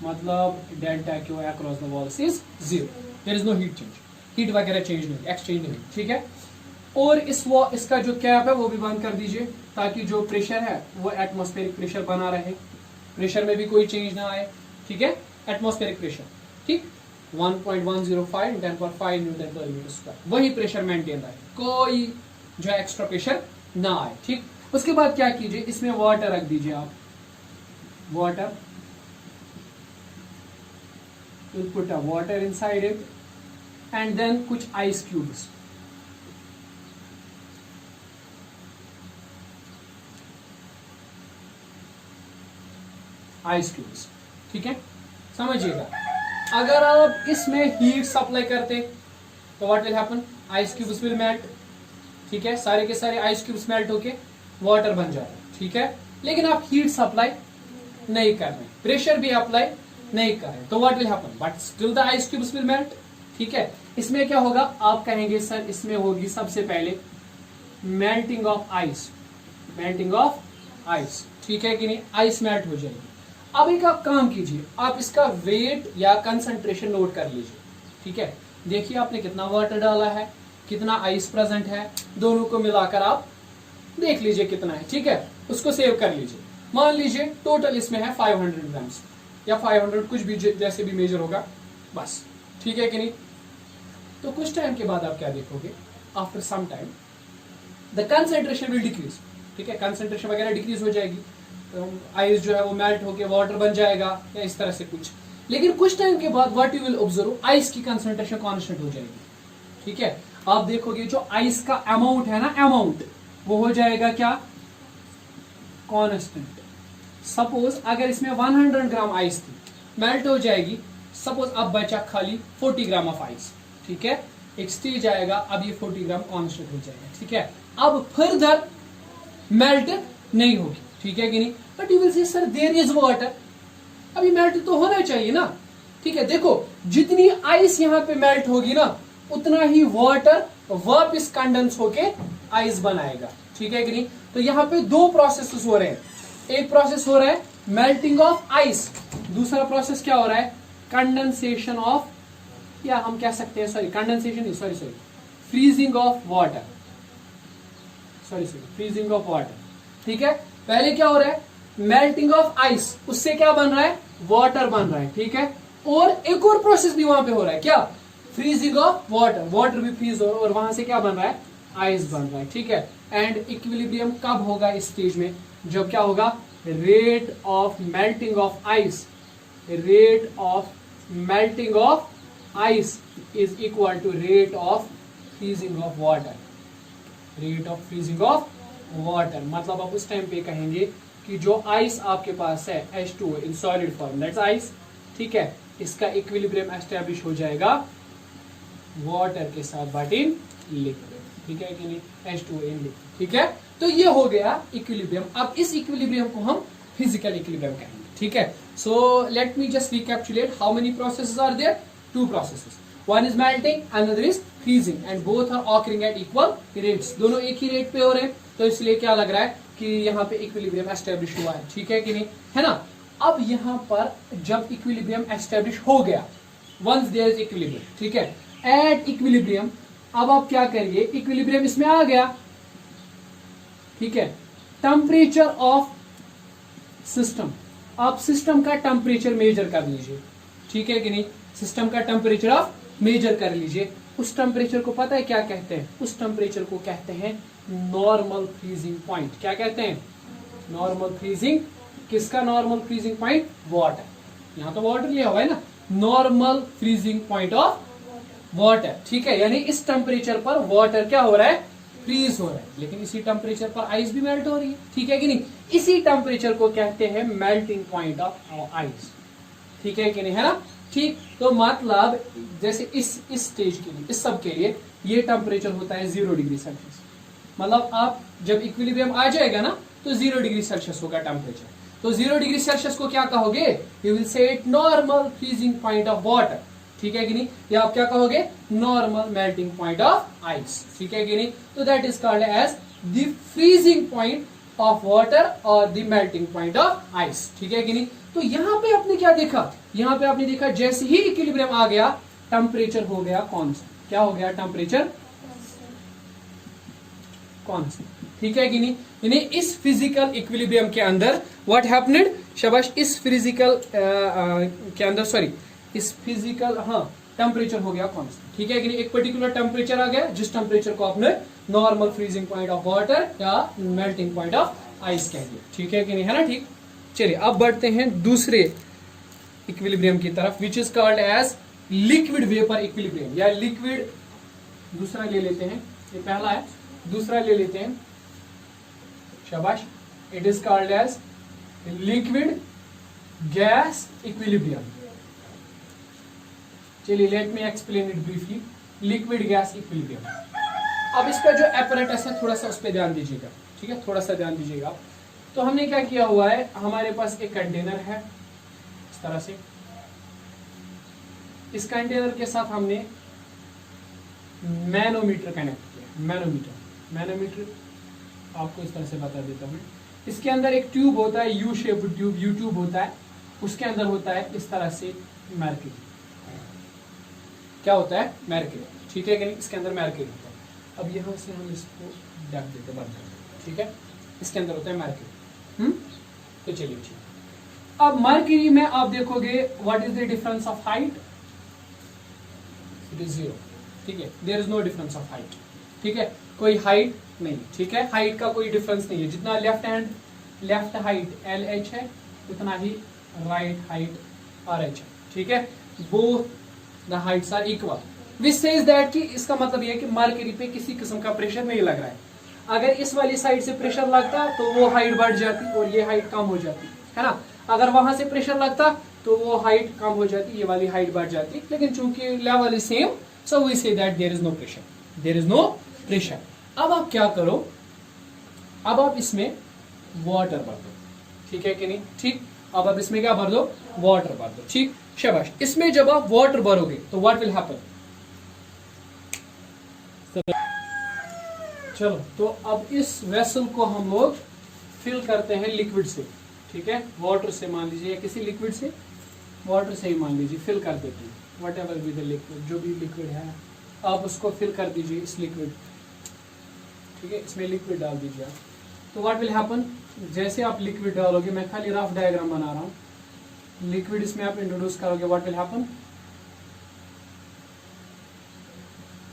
मतलब delta Q across the walls is 0. There is no heat change. Heat वगैरह चेंज नहीं, एक्सचेंज नहीं. ठीक है? और इसका जो कैप है वो भी बंद कर दीजिए, ताकि जो प्रेशर है वो एटमॉस्फेरिक प्रेशर बना रहे. प्रेशर में भी कोई चेंज ना आए. ठीक है? Atmospheric pressure. ठीक? 1.105 × 10⁵ न्यूटन पर मीटर स्क्वायर. वही प्रेशर मेंटेन रहे, कोई जो एक्स्ट्रा प्रेशर ना आए. ठीक? उसके बाद क्या कीजिए, इसमें वाटर रख दीजिए आप. Water, you put a water inside it and then कुछ आइस क्यूब्स. Ice cubes. ठीक है? समझिएगा, अगर आप इसमें हीट सप्लाई करते तो what will happen, ice cubes will melt, ठीक है, सारे के सारे आइस क्यूब्स मेल्ट होके वाटर बन जाएगा, ठीक है। लेकिन आप हीट सप्लाई नहीं कर रहे, प्रेशर भी अप्लाई नहीं कर रहे, तो what will happen, but still the ice cubes will melt, ठीक है। इसमें क्या होगा, आप कहेंगे सर इसमें होगी सबसे पहले melting of ice, melting of ice, ठीक है कि नहीं, आइस मेल्ट हो जाएगी। अब एक आप काम कीजिए, आप इसका वेट या कंसंट्रेशन नोट कर लीजिए, ठीक है। देखिए आपने कितना वाटर डाला है, कितना आइस प्रेजेंट है, दोनों को मिलाकर आप देख लीजिए कितना है, ठीक है, उसको सेव कर लीजिए। मान लीजिए टोटल इसमें है 500 ग्राम्स या 500 कुछ भी जैसे भी मेजर होगा बस, ठीक है कि नहीं। तो कुछ टाइम के बाद आप क्या देखोगे, after some time the concentration will decrease, ठीक है, कंसेंट्रेशन वगैरह डिक्रीज हो जाएगी, आइस जो है वो मेल्ट होके वाटर बन जाएगा या इस तरह से कुछ। लेकिन कुछ टाइम के बाद what you will observe, ice की कंसेंट्रेशन कांस्टेंट हो जाएगी, ठीक है। आप देखोगे जो आइस का अमाउंट है ना, अमाउंट वो हो जाएगा क्या, कांस्टेंट। सपोज अगर इसमें 100 ग्राम आइस थी, मेल्ट हो जाएगी, सपोज अब बचा खाली 40 ग्राम ऑफ आइस, ठीक है, एक स्टेज आएगा, अब ये 40 ग्राम कांस्टेंट हो जाएगा, ठीक है। अब फर्दर मेल्ट नहीं होगी, ठीक है कि नहीं, but you will say sir there is water, अभी मेल्ट तो होना चाहिए ना, ठीक है। देखो जितनी आइस यहाँ पे मेल्ट होगी ना, उतना ही वाटर वापस कंडेंस होके आइस बनाएगा, ठीक है कि नहीं। तो यहाँ पे दो प्रोसेस हो रहे हैं, एक प्रोसेस हो रहा है मेल्टिंग ऑफ आइस, दूसरा प्रोसेस क्या हो रहा है, कंडेंसेशन ऑफ, या हम कह सकते हैं सॉरी कंडेंसेशन नहीं, sorry freezing of water, freezing of water, ठीक है। पहले क्या हो रहा है, मेल्टिंग ऑफ आइस, उससे क्या बन रहा है, वाटर बन रहा है, ठीक है। और एक और प्रोसेस भी वहां पे हो रहा है, क्या, फ्रीजिंग ऑफ वाटर, वाटर भी फ्रीज हो रहा है और वहां से क्या बन रहा है, आइस बन रहा है, ठीक है। एंड इक्विलिब्रियम कब होगा इस स्टेज में, जब क्या होगा, rate of melting of ice, rate of melting of ice is equal to rate of freezing of water, rate of freezing of water. मतलब आप उस टाइम पे कहेंगे कि जो आइस आपके पास है H2O in solid form, that's ice, ठीक है, इसका इक्विलिब्रियम एस्टैब्लिश हो जाएगा वाटर के साथ बट इन लिक्विड, ठीक है कि नहीं, H2O इन लिक्विड, ठीक है। तो ये हो गया इक्विलिब्रियम। अब इस इक्विलिब्रियम को हम फिजिकल इक्विलिब्रियम कहेंगे, ठीक है। So let me just recapitulate how many processes are there, two processes, one is melting, another is freezing, and both are occurring at equal rates, दोनों एक ही रेट पे हो रहे हैं, तो इसलिए क्या लग रहा है कि यहाँ पे इक्विलिब्रियम एस्टेब्लिश हुआ है, ठीक है कि नहीं, है ना। अब यहाँ पर जब इक्विलिब्रियम एस्टेब्लिश हो गया, वंस देयर इज इक्विलिब्रियम, ठीक है, एट इक्विलिब्रियम, अब आप क्या करिए, इक्विलिब्रियम इसमें आ गया, ठीक है, टेम्परेचर ऑफ सिस्टम, आप सिस्टम का टेम्परेचर मेजर कर लीजिए, ठीक है कि नहीं, सिस्टम का टेम्परेचर आप मेजर कर लीजिए। उस टेम्परेचर को पता है क्या कहते हैं, उस टेम्परेचर को कहते हैं नॉर्मल फ्रीजिंग पॉइंट। क्या कहते हैं, नॉर्मल फ्रीजिंग, किसका नॉर्मल फ्रीजिंग पॉइंट, वाटर, यहाँ तो वाटर लिया हुआ है ना, normal freezing point of water, ठीक है। यानी इस टेम्परेचर पर वाटर क्या हो रहा है, फ्रीज हो रहा है, लेकिन इसी टेम्परेचर पर आइस भी मेल्ट हो रही है, ठीक है कि नहीं। इसी टेम्परेचर को कहते हैं मेल्टिंग पॉइंट ऑफ आइस, ठीक है कि नहीं, है ना, ठीक। तो मतलब जैसे इस स्टेज के लिए, इस सब के लिए ये टेम्परेचर होता है 0 डिग्री सेल्सियस, मतलब आप जब इक्विलिब्रियम आ जाएगा ना तो 0 डिग्री सेल्सियस होगा टेम्परेचर, तो 0 डिग्री सेल्सियस को क्या कहोगे, you will say it normal freezing point of water, ठीक है कि नहीं, या आप क्या कहोगे, normal melting point of ice, ठीक है कि नहीं। तो that is called as the freezing point of water और the melting point of ice, ठीक है कि नहीं। तो यहाँ पे आपने क्या देखा, यहाँ पे आपने देखा जैसे ही इक्विलिब्रियम आ गया, टेम्परेचर हो गया कांस्टेंट, क्या हो गया, टेम्परेचर कांस्टेंट, ठीक है कि नहीं। यानी इस फिजिकल इक्विलिब्रियम के अंदर व्हाट हैपेंड, शाबाश, इस फिजिकल के अंदर, सॉरी, इस फिजिकल, हाँ, टेम्परेचर हो गया कांस्टेंट, ठीक है कि नहीं। एक पर्टिकुलर टेम्परेचर आ गया, जिस टेम्परेचर को आपने normal freezing point of water या मेल्टिंग पॉइंट ऑफ आइस कह दिया, ठीक है कि नहीं, है ना, ठीक। चलिए अब बढ़ते हैं दूसरे इक्विलिब्रियम की तरफ, which is called as liquid vapour equilibrium, या लिक्विड, दूसरा ले लेते हैं, ये पहला है, दूसरा ले लेते हैं, शाबाश, it is called as liquid gas equilibrium. चलिए let me explain it briefly. Liquid gas equilibrium. अब इसका जो apparatus है थोड़ा सा उस पर ध्यान दीजिएगा, ठीक है, थोड़ा सा ध्यान दीजिएगा। तो हमने क्या किया हुआ है, हमारे पास एक कंटेनर है इस तरह से, इस कंटेनर के साथ हमने मैनोमीटर कनेक्ट किया। मैनोमीटर आपको इस तरह से बता देता हूं। इसके अंदर एक ट्यूब होता है, U shaped tube, you tube होता है, उसके अंदर होता है इस तरह से मर्क्यूरी। क्या होता है? मर्क्यूरी, ठीक है कि नहीं, इसके अंदर मर्क्यूरी होता है। अब यहां से हम इसको ढक देते, बंद कर देते, ठीक है, इसके अंदर होता है मर्क्यूरी। तो चलिए ठीक। अब मर्क्यूरी में आप देखोगे what is the difference of height, it is 0, ठीक है, there is no difference of height, ठीक है, कोई हाइट नहीं, ठीक है, हाइट का कोई डिफरेंस नहीं है। जितना लेफ्ट हाइट LH है उतना ही राइट हाइट RH है, ठीक है, both the heights are equal, which says that कि इसका मतलब यह है कि मर्क्यूरी पे किसी किस्म का प्रेशर नहीं लग रहा है। अगर इस वाली साइड से प्रेशर लगता तो वो हाइट बढ़ जाती और ये हाइट कम हो जाती, है ना। अगर वहां से प्रेशर लगता तो वो हाइट कम हो जाती, ये वाली हाइट बढ़ जाती, लेकिन चूंकि level is same, so we say that there is no pressure, अब आप क्या करो, अब आप इसमें वाटर भर दो, ठीक है कि नहीं, ठीक। अब आप इसमें क्या भर दो? वाटर भर दो, ठीक, शाबाश। इसमें जब आप वाटर भरोगे तो व्हाट विल हैपन? चलो, तो अब इस वेसल को हम लोग फिल करते हैं लिक्विड से, ठीक है, वाटर से मान लीजिए, या किसी लिक्विड से, वाटर से ही मान लीजिए, फिल कर देते हैं, what ever be the liquid, जो भी लिक्विड है आप उसको फिल कर दीजिए इस लिक्विड, ठीक है, इसमें लिक्विड डाल दीजिए आप। तो व्हाट विल हैपन, जैसे आप लिक्विड डालोगे, मैं खाली रफ डायग्राम बना रहा हूँ, लिक्विड इसमें आप इंट्रोड्यूस करोगे, व्हाट विल हैपन,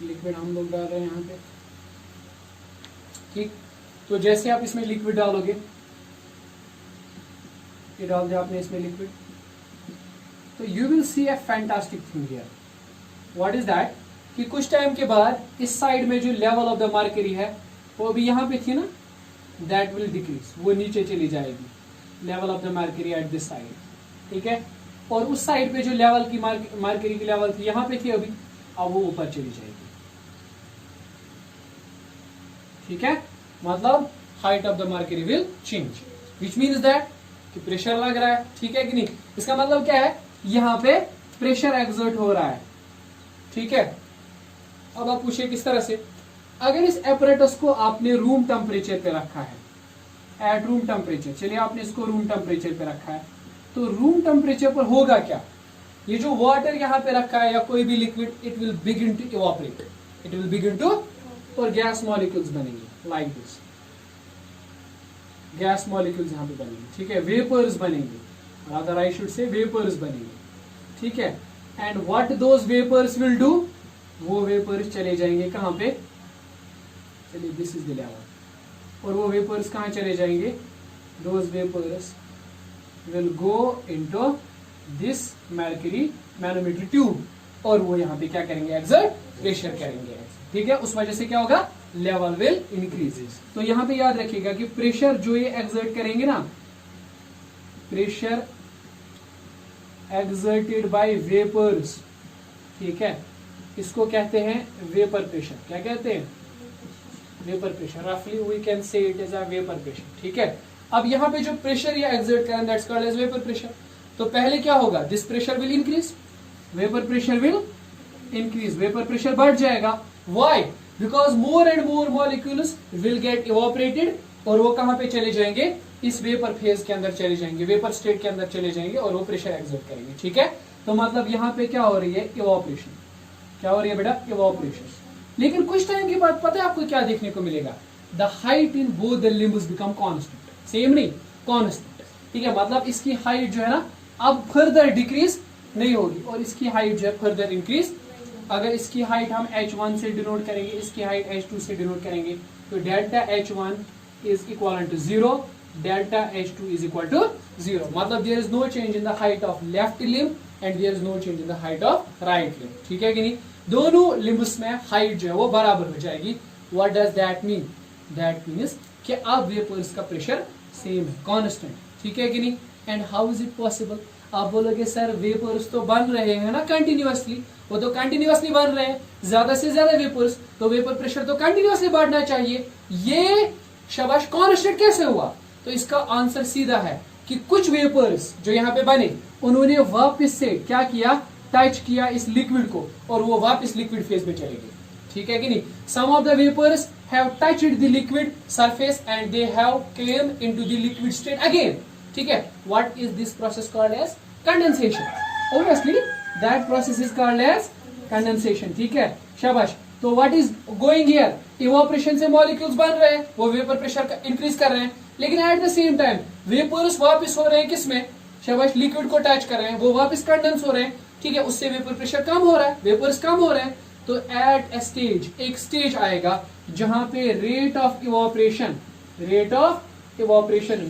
लिक्विड हम लोग डाल रहे हैं यहाँ पे, ठीक। तो जैसे आप इसमें लिक्विड डालोगे, ये डाल दिया आपने इसमें लिक्विड, तो you will see a fantastic thing here. What is that, कि कुछ टाइम के बाद इस साइड में जो लेवल ऑफ द मर्क्यूरी है वो अभी यहाँ पे थी ना, दैट विल डिक्रीज, वो नीचे चली जाएगी, level of the mercury at this side, ठीक है। और उस साइड पे जो लेवल की मर्क्यूरी की लेवल थी यहाँ पे थी अभी, अब वो ऊपर चली जाएगी, ठीक है। मतलब height of the mercury will change, which means that कि प्रेशर लग रहा है, ठीक है कि नहीं। इसका मतलब क्या है, यहाँ पे प्रेशर एक्सर्ट हो रहा है, ठीक है। अब आप पूछिए किस तरह से, अगर इस एपरेटस को आपने रूम टेम्परेचर पे रखा है, एट रूम टेम्परेचर, चलिए आपने इसको रूम टेम्परेचर पे रखा है, तो रूम टेम्परेचर पर होगा क्या, ये जो वाटर यहाँ पे रखा है या कोई भी liquid, it will begin to evaporate, it will begin to, और गैस मॉलिक्यूल्स बनेंगे लाइक दिस, गैस मॉलिक्यूल्स यहाँ पे बनेंगे, ठीक है, वेपर्स बनेंगे, rather I should say vapours बनेंगे, ठीक है। And what those vapours will do, वो वेपर्स चले जाएंगे कहाँ पे, चलिए दिस इज द लेवल, और वो वेपर्स कहाँ चले जाएंगे, those vapours will go into this mercury manometer tube, और वो यहाँ पे क्या करेंगे, एक्सर्ट प्रेशर करेंगे, ठीक है। उस वजह से क्या होगा, लेवल विल इंक्रीजेस। तो यहाँ पे याद रखिएगा कि प्रेशर जो ये एक्सर्ट करेंगे ना, प्रेशर एक्सर्टेड बाय वेपर्स, ठीक है, इसको कहते हैं वेपर प्रेशर। क्या कहते हैं, वेपर प्रेशर, रफली we can say it is a vapour pressure, ठीक है। अब यहाँ पे जो प्रेशर ये एक्सर्ट करें, that's called as vapour pressure. तो पहले क्या होगा, this pressure will increase, vapour pressure will increase, vapour pressure बढ़ जाएगा, why, because more and more molecules will get evaporated, और वो कहां पे चले जाएंगे, इस वेपर फेज के अंदर चले जाएंगे, वेपर स्टेट के अंदर चले जाएंगे, और वो प्रेशर एक्सर्ट करेंगे, ठीक है। तो मतलब यहाँ पे क्या हो रही है, इवापोरेशन, क्या हो रही है बेटा, इवापोरेशन। लेकिन कुछ टाइम के बाद पता है आपको क्या देखने को मिलेगा, the height in both the limbs become constant, same नहीं, कांस्टेंट, ठीक है। मतलब इसकी हाइट जो है ना अब फर्दर डिक्रीज नहीं होगी, और इसकी हाइट जो है फर्दर इंक्रीज। अगर इसकी हाइट हम h1 से डिनोट करेंगे, इसकी हाइट h2 से डिनोट करेंगे, तो delta h1 is equal to 0, delta h2 is equal to 0। मतलब there is no change in the height of left limb and there is no change in the height of right limb, ठीक है कि नहीं। दोनों limbs में height जो है वो बराबर हो जाएगी। What does that mean, that means कि अब वेपर्स का प्रेशर सेम है, कांस्टेंट, ठीक है कि नहीं। And how is it possible, आप बोलोगे सर वेपर्स तो बन रहे हैं ना कंटिन्यूअसली, वो तो कंटिन्यूअसली बन रहे हैं, ज्यादा से ज्यादा वेपर्स, तो वेपर प्रेशर तो कंटिन्यूअसली बढ़ना चाहिए, ये शाबाश कांस्टेंट कैसे हुआ? तो इसका आंसर सीधा है कि कुछ वेपर्स जो यहाँ पे बने उन्होंने वापस से क्या किया, टच किया इस लिक्विड को और वो वापस लिक्विड फेज में चले गए, ठीक है कि नहीं? Some of the vapours have touched the liquid surface and they have come into the liquid state again, ठीक है? What is this process called as condensation? Obviously that process is called as condensation, ठीक है? शाबाश। तो what is going here? Evaporation से molecules बन रहे हैं, वो वेपर प्रेशर इंक्रीज कर रहे हैं, लेकिन at the same time vapours वापस हो रहे हैं किसमें? शाबाश, लिक्विड को टच कर रहे हैं, वो वापस कंडेंस हो रहे हैं, ठीक है? उससे वेपर प्रेशर कम हो रहा है, वेपर्स कम हो रहे हैं। तो एट ए स्टेज, एक स्टेज आएगा जहां पे rate of evaporation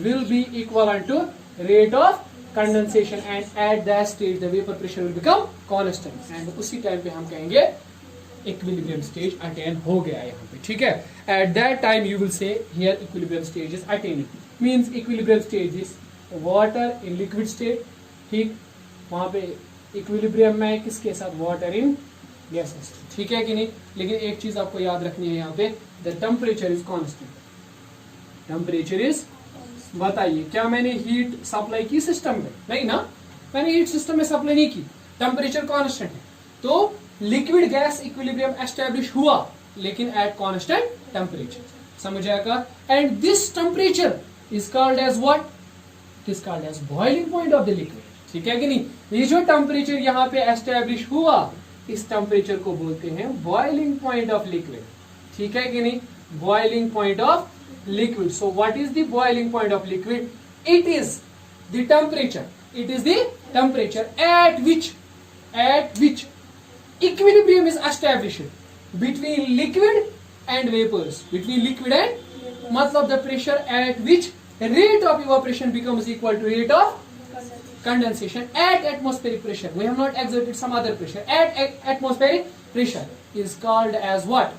will be equal to rate of condensation and at that stage the vapour pressure will become constant एंड उसी टाइम पे हम कहेंगे इक्विलिब्रियम स्टेज अटेन हो गया यहाँ पे, ठीक है? At that time you will से here equilibrium stage is attend, means equilibrium stage is water in liquid state, ठीक? वहां पे इक्विलिब्रियम में किसके साथ? वाटर इन गैस स्टेट, ठीक है कि नहीं? लेकिन एक चीज आपको याद रखनी है यहाँ पे, the temperature is constant. Temperature is, बताइए क्या मैंने हीट सप्लाई की सिस्टम में? नहीं ना, मैंने हीट सिस्टम में सप्लाई नहीं की, टेम्परेचर कांस्टेंट है, तो लिक्विड गैस इक्विलिब्रियम एस्टैब्लिश हुआ लेकिन एट कांस्टेंट टेम्परेचर, समझ आएगा? And this temperature is called as what? It is called as boiling point of the liquid, ठीक है कि नहीं? ये जो टेम्परेचर यहाँ पे एस्टैब्लिश हुआ, इस टेम्परेचर को बोलते हैं बॉइलिंग पॉइंट ऑफ लिक्विड, ठीक है कि नहीं? Boiling point of liquid. So what is the boiling point of liquid? It is the temperature. It is the temperature at which equilibrium is established between liquid and vapors. Between liquid and मतलब the pressure at which rate of evaporation becomes equal to rate of condensation at atmospheric pressure. We have not exerted some other pressure. At atmospheric pressure is called as what?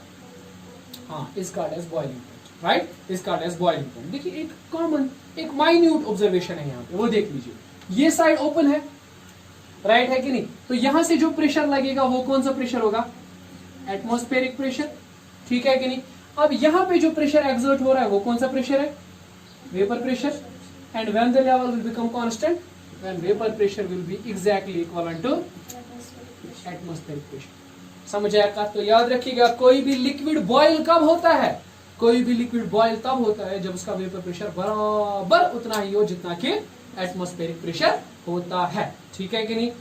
Is called as boiling point. Right, is called as boiling point. देखिए एक common, एक minute observation है यहाँ पे, वो देख लीजिए, ये साइड ओपन है, राइट है कि नहीं? तो यहां से जो प्रेशर लगेगा वो कौन सा प्रेशर होगा? एटमॉस्फेरिक प्रेशर, ठीक है कि नहीं? अब यहाँ पे जो प्रेशर एक्सर्ट हो रहा है वो कौन सा प्रेशर है? Vapour pressure. And when the level will become constant, when vapour pressure will be exactly equal to atmospheric pressure, समझ आएगा? तो याद रखिएगा, कोई भी लिक्विड बॉयल कब होता है? कोई भी लिक्विड बॉयल तब होता है जब उसका वेपर प्रेशर बराबर उतना ही हो जितना कि एटमॉस्फेरिक प्रेशर होता है, ठीक है कि नहीं?